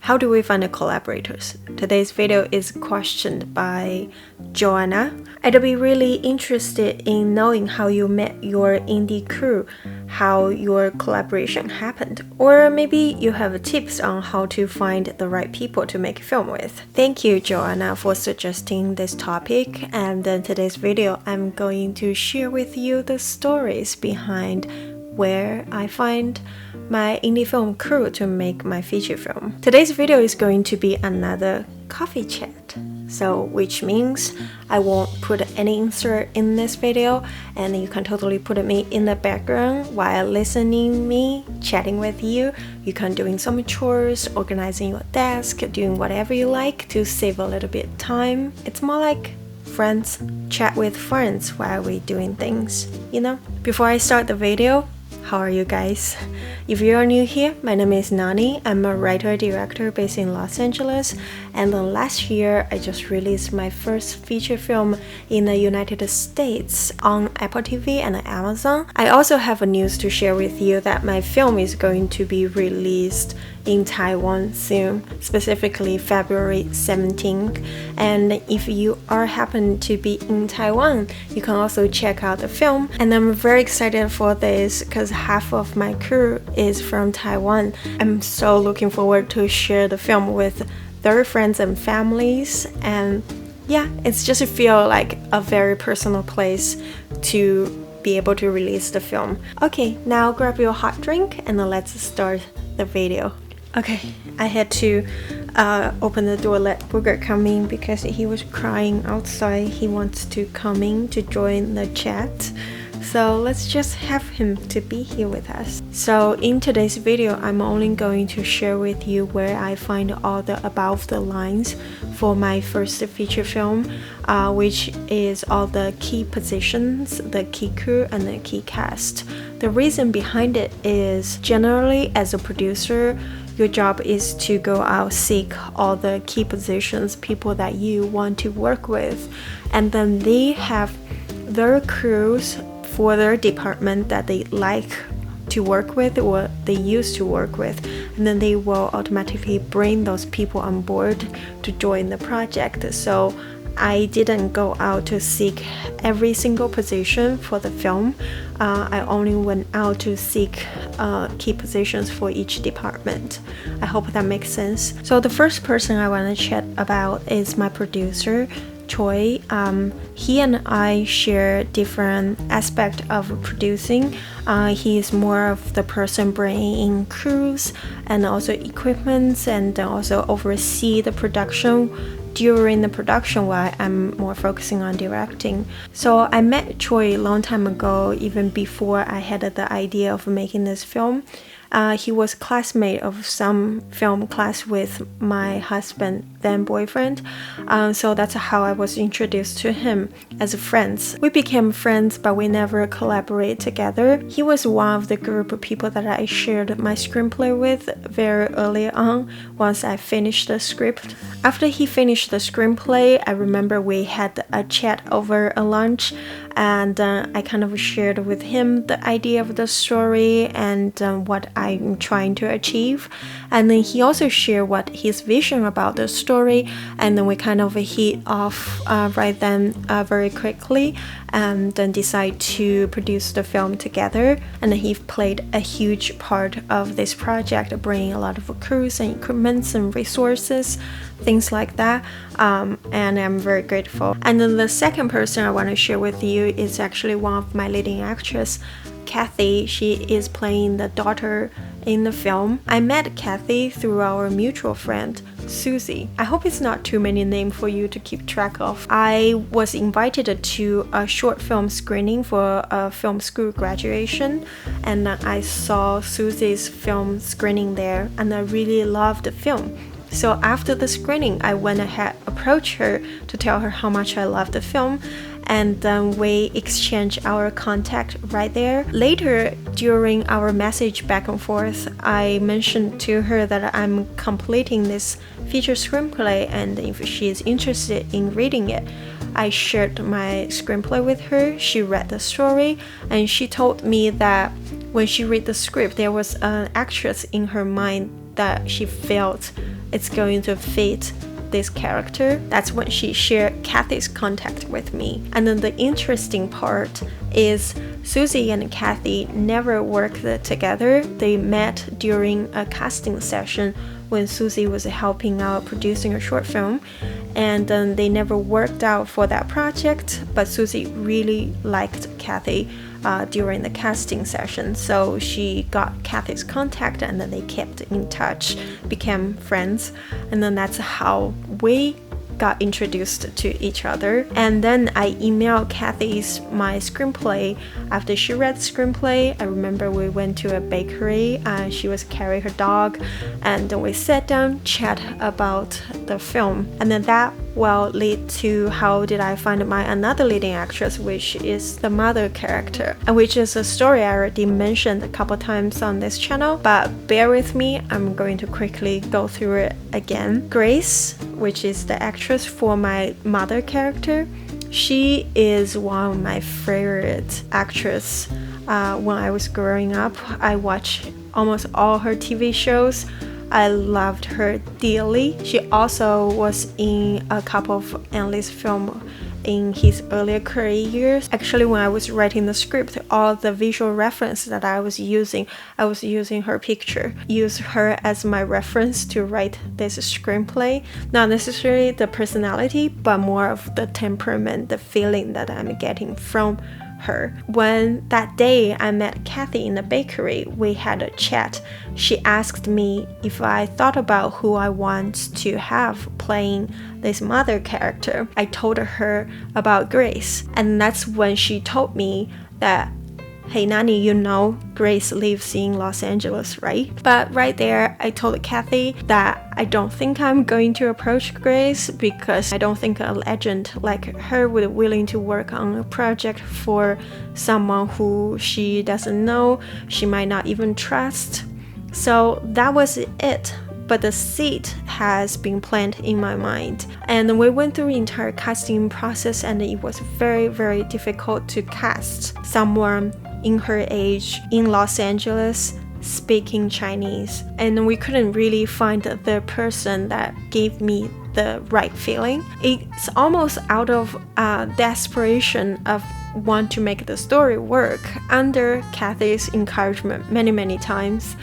How do we find the collaborators? Today's video is questioned by Joanna. I'd be really interested in knowing how you met your indie crew, how your collaboration happened, or maybe you have tips on how to find the right people to make a film with. Thank you, Joanna, for suggesting this topic, and in today's video I'm going to share with you the stories behind where I find my indie film crew to make my feature film. Today's video is going to be another coffee chat, which means I won't put any insert in this video, and you can totally put me in the background while listening me chatting with you. You can doing some chores, organizing your desk, doing whatever you like to save a little bit time. It's more like friends chat with friends while we're doing things, you know? Before I start the video, how are you guys? If you are new here, my name is Nani. I'm a writer-director based in Los Angeles, and then last year I just released my first feature film in the United States on Apple TV and Amazon. I also have a news to share with you that my film is going to be released in Taiwan soon, specifically February 17th. And if you happen to be in Taiwan, you can also check out the film. And I'm very excited for this because half of my crew is from Taiwan. I'm so looking forward to share the film with their friends and families. And yeah, it's just feel like a very personal place to be able to release the film. Okay, now grab your hot drink and then let's start the video. Okay, I had to open the door, let Booger come in because he was crying outside. He wants to come in to join the chat. So let's just have him to be here with us. So in today's video, I'm only going to share with you where I find all the above the lines for my first feature film, which is all the key positions, the key crew, and the key cast. The reason behind it is generally as a producer, your job is to go out seek all the key positions, people that you want to work with, and then they have their crews for their department that they like to work with or they used to work with, and then they will automatically bring those people on board to join the project. So I didn't go out to seek every single position for the film. I only went out to seek key positions for each department. I hope that makes sense. So the first person I want to chat about is my producer, Choi. He and I share different aspects of producing. He is more of the person bringing in crews and also equipment, and also oversee the production during the production while I'm more focusing on directing. So I met Choi a long time ago, even before I had the idea of making this film. He was a classmate of some film class with my husband, then boyfriend. So that's how I was introduced to him as friends. We became friends, but we never collaborate together. He was one of the group of people that I shared my screenplay with very early on once I finished the script. After he finished the screenplay, I remember we had a chat over a lunch, and I kind of shared with him the idea of the story and what I'm trying to achieve. And then he also shared what his vision about the story, and then we kind of hit off right then very quickly, and then decide to produce the film together. And he played a huge part of this project, bringing a lot of crews and equipments and resources, things like that, and I'm very grateful. And then the second person I want to share with you is actually one of my leading actresses, Kathy. She is playing the daughter in the film. I met Kathy through our mutual friend, Susie. I hope it's not too many names for you to keep track of. I was invited to a short film screening for a film school graduation, and I saw Susie's film screening there, and I really loved the film. So after the screening, I went ahead, approached her to tell her how much I loved the film, and we exchanged our contact right there. Later, during our message back and forth, I mentioned to her that I'm completing this feature screenplay, and if she is interested in reading it. I shared my screenplay with her. She read the story, and she told me that when she read the script, there was an actress in her mind that she felt it's going to fit this character. That's when she shared Kathy's contact with me. And then the interesting part is Susie and Kathy never worked together. They met during a casting session when Susie was helping out producing a short film, and then they never worked out for that project, but Susie really liked Kathy during the casting session, so she got Kathy's contact, and then they kept in touch, became friends, and then that's how we got introduced to each other. And then I emailed Kathy's my screenplay. After she read the screenplay, I remember we went to a bakery, she was carrying her dog, and then we sat down, chat about the film, and then that will lead to how did I find my another leading actress, which is the mother character, and which is a story I already mentioned a couple times on this channel, but bear with me, I'm going to quickly go through it again. Grace, which is the actress for my mother character, she is one of my favorite actresses. When I was growing up, I watched almost all her TV shows. I loved her dearly. She also was in a couple of English films in his earlier career years. Actually, when I was writing the script, all the visual reference that I was using her picture. Use her as my reference to write this screenplay. Not necessarily the personality, but more of the temperament, the feeling that I'm getting from her. When that day I met Kathy in the bakery, we had a chat. She asked me if I thought about who I want to have playing this mother character. I told her about Grace, and that's when she told me that, hey Nani, you know Grace lives in Los Angeles, right? But right there, I told Kathy that I don't think I'm going to approach Grace because I don't think a legend like her would be willing to work on a project for someone who she doesn't know, she might not even trust. So that was it. But the seed has been planted in my mind. And we went through the entire casting process, and it was very, very difficult to cast someone in her age in Los Angeles speaking Chinese. And we couldn't really find the person that gave me the right feeling. It's almost out of desperation of want to make the story work. Under Kathy's encouragement many times,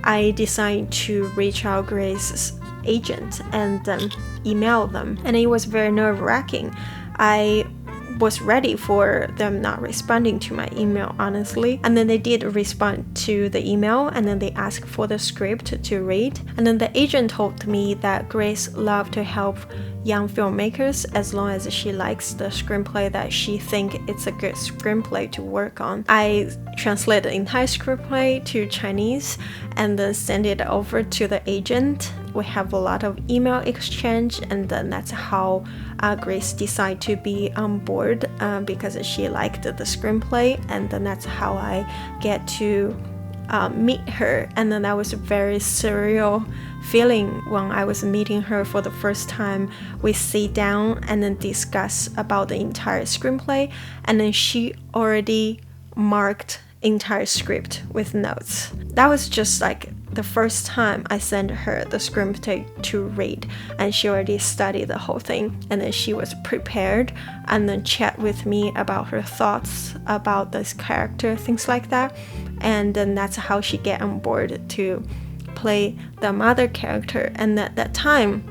I decided to reach out Grace's agent and email them, and it was very nerve-wracking. I was ready for them not responding to my email, honestly, and then they did respond to the email, and then they asked for the script to read, and then the agent told me that Grace loved to help young filmmakers as long as she likes the screenplay, that she think it's a good screenplay to work on. I translated the entire screenplay to Chinese and then sent it over to the agent. We have a lot of email exchange, and then that's how Grace decided to be on board because she liked the screenplay, and then that's how I get to meet her. And then that was a very surreal feeling when I was meeting her for the first time. We sit down and then discuss about the entire screenplay, and then she already marked entire script with notes. That was just like the first time I sent her the script to read, and she already studied the whole thing, and then she was prepared and then chat with me about her thoughts about this character, things like that. And then that's how she get on board to play the mother character. And at that time,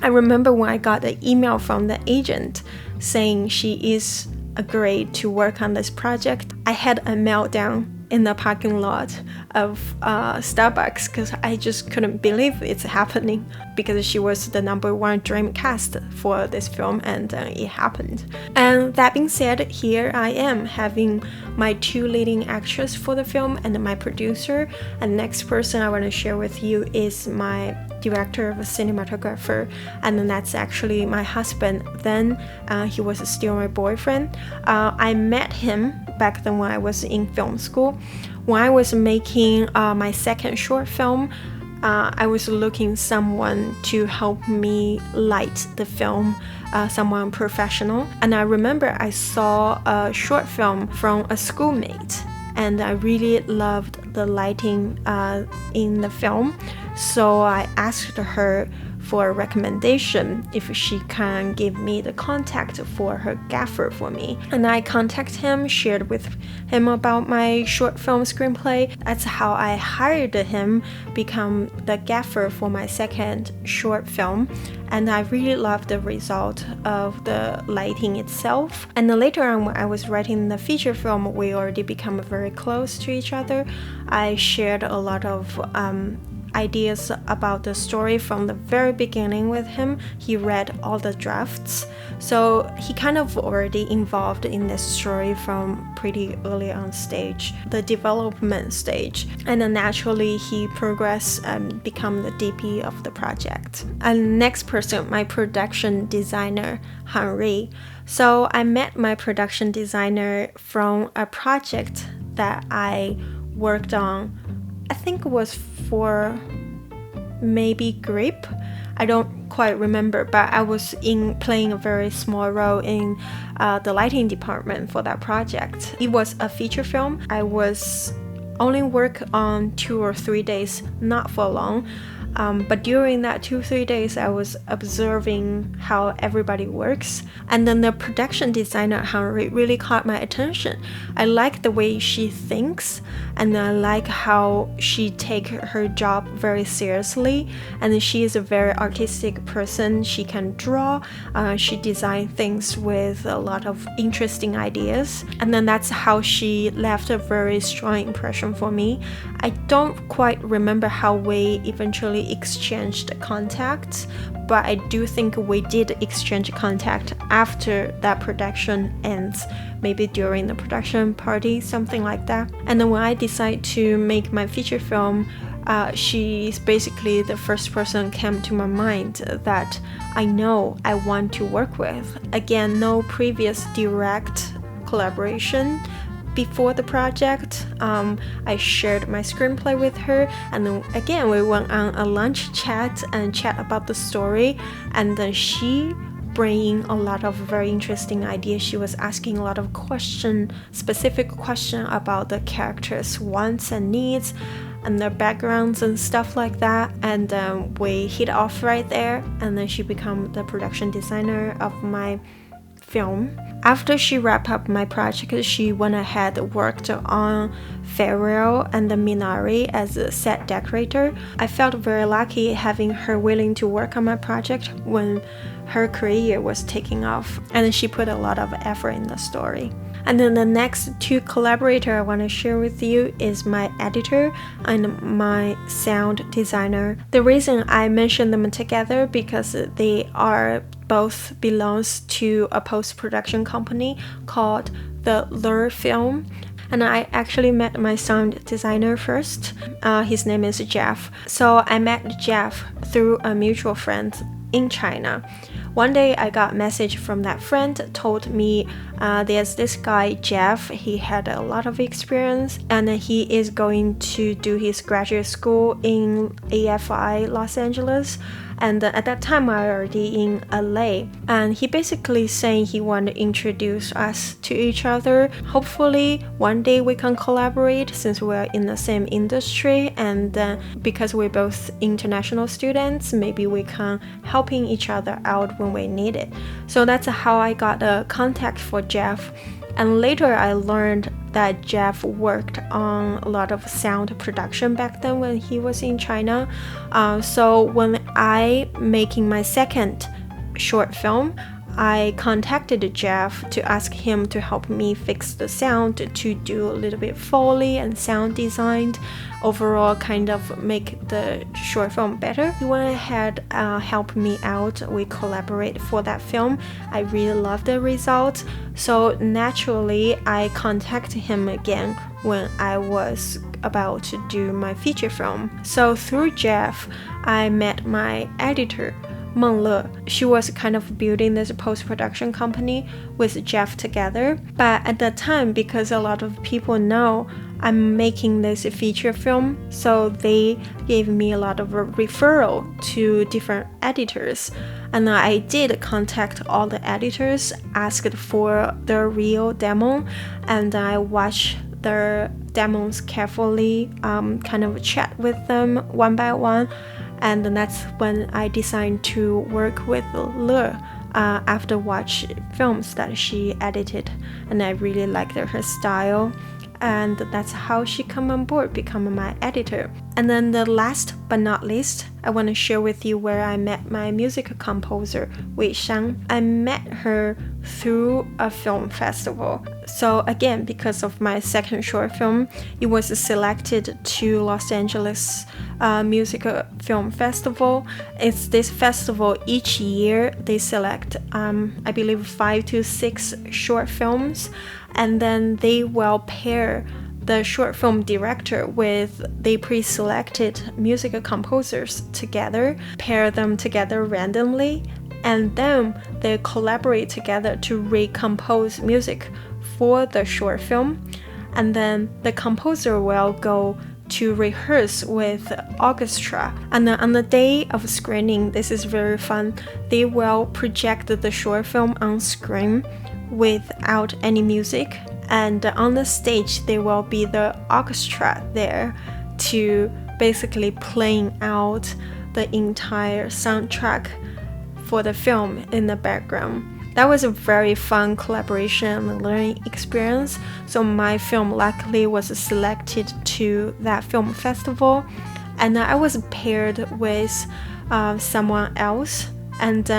I remember when I got the email from the agent saying she is agreed to work on this project, I had a meltdown in the parking lot of Starbucks because I just couldn't believe it's happening, because she was the #1 dream cast for this film, and it happened. And that being said, here I am having my 2 leading actors for the film and my producer. And next person I want to share with you is my director of a cinematographer, and then that's actually my husband. Then he was still my boyfriend. I met him back then when I was in film school. When I was making my second short film, I was looking someone to help me light the film, someone professional. And I remember I saw a short film from a schoolmate, and I really loved the lighting in the film. So I asked her for a recommendation if she can give me the contact for her gaffer for me. And I contacted him, shared with him about my short film screenplay. That's how I hired him, become the gaffer for my second short film. And I really loved the result of the lighting itself. And then later on, when I was writing the feature film, we already become very close to each other. I shared a lot of ideas about the story from the very beginning with him. He read all the drafts, so he kind of already involved in this story from pretty early on stage, the development stage, and then naturally he progressed and become the DP of the project. And next person, my production designer, Henry. So I met my production designer from a project that I worked on. I think it was for maybe Grape. I don't quite remember, but I was playing a very small role in the lighting department for that project. It was a feature film. I was only work on 2 or 3 days, not for long. But during that 2-3 days, I was observing how everybody works. And then the production designer, Henry, really caught my attention. I like the way she thinks, and I like how she takes her job very seriously. And she is a very artistic person. She can draw. She designs things with a lot of interesting ideas. And then that's how she left a very strong impression for me. I don't quite remember how we eventually exchanged contacts, but I do think we did exchange contact after that production ends, maybe during the production party, something like that. And then when I decided to make my feature film, she's basically the first person came to my mind that I know I want to work with. Again, no previous direct collaboration. Before the project, I shared my screenplay with her, and then again we went on a lunch chat and chat about the story, and then she bringing a lot of very interesting ideas. She was asking a lot of specific question about the characters' wants and needs and their backgrounds and stuff like that, and we hit off right there, and then she became the production designer of my film. After she wrapped up my project, she went ahead and worked on Farewell and the Minari as a set decorator. I felt very lucky having her willing to work on my project when her career was taking off, and she put a lot of effort in the story. And then the next 2 collaborators I want to share with you is my editor and my sound designer. The reason I mention them together because they are both belongs to a post-production company called the Lure Film. And I actually met my sound designer first. His name is Jeff. So I met Jeff through a mutual friend in China. One day I got a message from that friend, told me there's this guy Jeff, he had a lot of experience and he is going to do his graduate school in AFI Los Angeles. And at that time I already in LA, and he basically saying he want to introduce us to each other. Hopefully one day we can collaborate since we're in the same industry, and because we're both international students, maybe we can helping each other out when we need it. So that's how I got a contact for Jeff. And later I learned that Jeff worked on a lot of sound production back then when he was in China. So when I making my second short film, I contacted Jeff to ask him to help me fix the sound, to do a little bit Foley and sound design, overall kind of make the short film better. He went ahead, helped me out. We collaborated for that film. I really loved the result. So naturally, I contacted him again when I was about to do my feature film. So through Jeff, I met my editor, Meng Le. She was kind of building this post-production company with Jeff together. But at that time, because a lot of people know I'm making this feature film, so they gave me a lot of referral to different editors. And I did contact all the editors, asked for their real demo, and I watched their demos carefully, kind of chat with them one by one. and that's when I decided to work with Le after watch films that she edited, and I really liked her style, and that's how she come on board, become my editor. And then the last but not least, I want to share with you where I met my music composer, Wei Shang. I met her through a film festival. So again, because of my second short film, it was selected to Los Angeles Music Film Festival. It's this festival each year. They select, I believe, 5 to 6 short films, and then they will pair the short film director with the pre-selected music composers together, pair them together randomly, and then they collaborate together to recompose music for the short film. And then the composer will go to rehearse with orchestra, and then on the day of screening, this is very fun, they will project the short film on screen without any music, and on the stage there will be the orchestra there to basically playing out the entire soundtrack for the film in the background. That was a very fun collaboration and learning experience. So my film luckily was selected to that film festival, and I was paired with someone else, and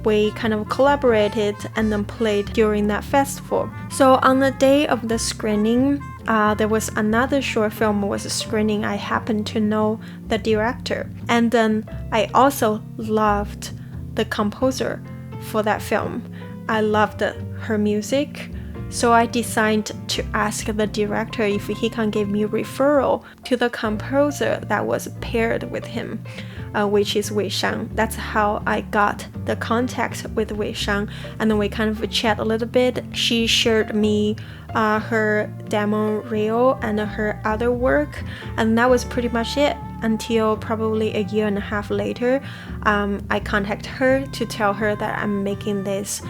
we kind of collaborated and then played during that festival. So on the day of the screening, there was another short film was screening. I happened to know the director, and then I also loved the composer for that film. I loved her music, so I decided to ask the director if he can give me a referral to the composer that was paired with him, which is Wei Shang. That's how I got the contact with Wei Shang, and then we kind of chat a little bit. She shared me her demo reel and her other work, and that was pretty much it. Until probably a year and a half later, I contacted her to tell her that I'm making this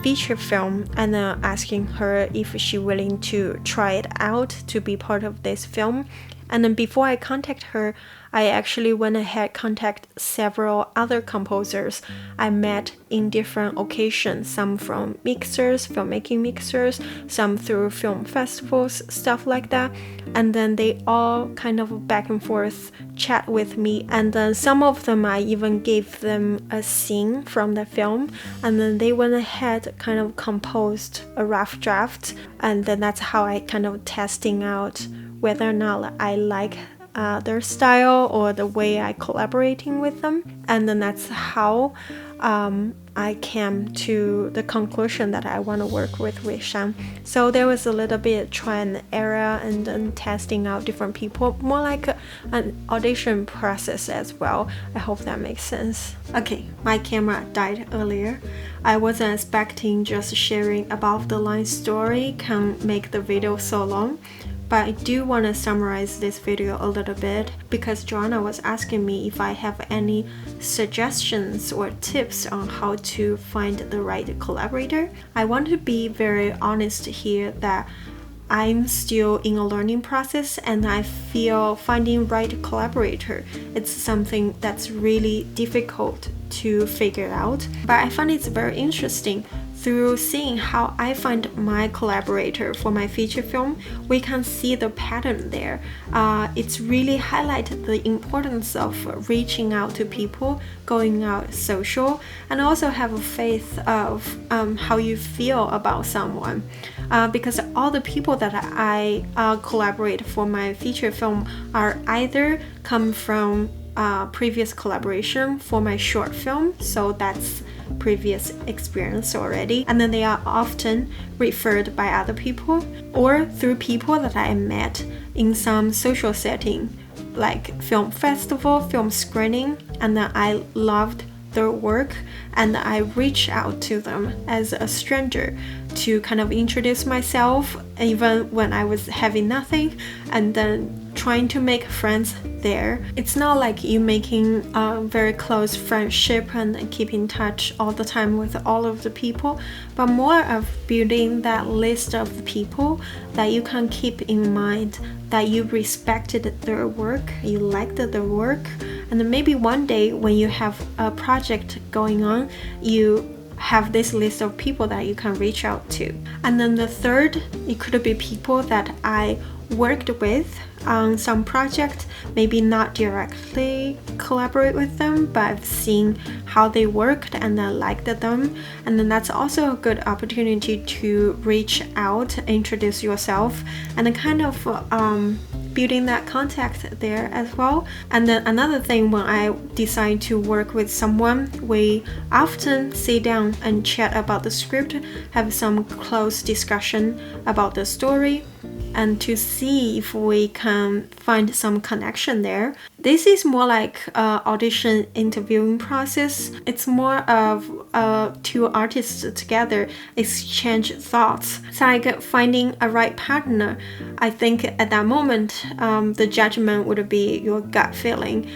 feature film, and asking her if she's willing to try it out to be part of this film. And then before I contact her, I actually went ahead contact several other composers I met in different occasions, some from mixers, filmmaking mixers, some through film festivals, stuff like that. And then they all kind of back and forth chat with me, and then some of them I even gave them a scene from the film, and then they went ahead kind of composed a rough draft, and then that's how I kind of testing out whether or not I like their style or the way I collaborating with them. And then that's how I came to the conclusion that I want to work with Wei Shang. So there was a little bit trial and error, and then testing out different people, more like an audition process as well. I hope that makes sense. Okay, my camera died earlier. I wasn't expecting just sharing above the line story can make the video so long. But I do want to summarize this video a little bit, because Joanna was asking me if I have any suggestions or tips on how to find the right collaborator. I want to be very honest here that I'm still in a learning process, and I feel finding right collaborator, it's something that's really difficult to figure out. But I find it's very interesting. Through seeing how I find my collaborator for my feature film, we can see the pattern there. It's really highlighted the importance of reaching out to people, going out social, and also have a faith of how you feel about someone. Because all the people that I collaborate for my feature film are either come from previous collaboration for my short film, so that's previous experience already, and then they are often referred by other people or through people that I met in some social setting like film festival, film screening, and then I loved their work and I reached out to them as a stranger to kind of introduce myself even when I was having nothing, and then trying to make friends there. It's not like you making a very close friendship and keep in touch all the time with all of the people, but more of building that list of people that you can keep in mind, that you respected their work, you liked their work, And then maybe one day when you have a project going on, you have this list of people that you can reach out to. And then the third, it could be people that I worked with on some project, maybe not directly collaborate with them, but I've seen how they worked and I liked them. And then that's also a good opportunity to reach out, introduce yourself, and then kind of building that contact there as well. And then another thing, when I decide to work with someone, we often sit down and chat about the script, have some close discussion about the story, and to see if we can find some connection there. This is more like an audition interviewing process. It's more of two artists together exchange thoughts. It's like finding a right partner. I think at that moment, the judgment would be your gut feeling,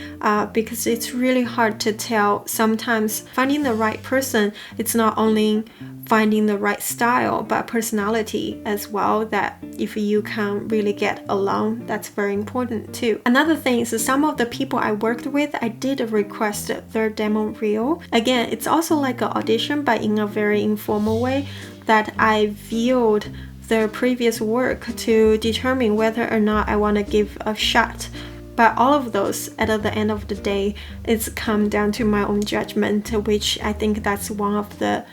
because it's really hard to tell. Sometimes finding the right person, it's not only finding the right style, but personality as well, that if you can really get along, that's very important too. Another thing is some of the people I worked with, I did request their demo reel. Again, it's also like an audition, but in a very informal way, that I viewed their previous work to determine whether or not I want to give a shot. But all of those, at the end of the day, it's come down to my own judgment, which I think that's one of the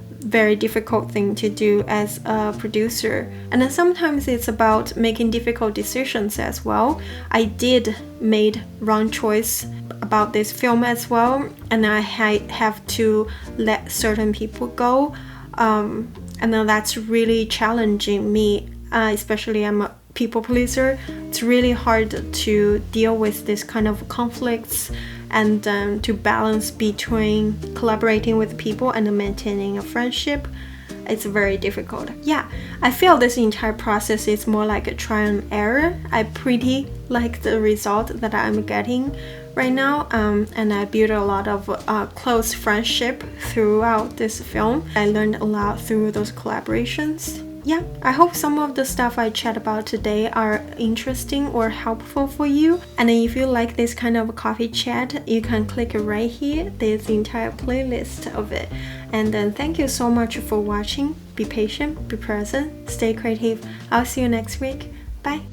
very difficult thing to do as a producer. And then sometimes it's about making difficult decisions as well. I did made wrong choice about this film as well, and I have to let certain people go. And then that's really challenging me, especially I'm a people pleaser. It's really hard to deal with this kind of conflicts and to balance between collaborating with people and maintaining a friendship. It's very difficult. Yeah, I feel this entire process is more like a trial and error. I pretty like the result that I'm getting right now, and I built a lot of close friendship throughout this film. I learned a lot through those collaborations. Yeah, I hope some of the stuff I chat about today are interesting or helpful for you. And if you like this kind of coffee chat, you can click right here. There's the entire playlist of it. And then thank you so much for watching. Be patient, be present, stay creative. I'll see you next week. Bye.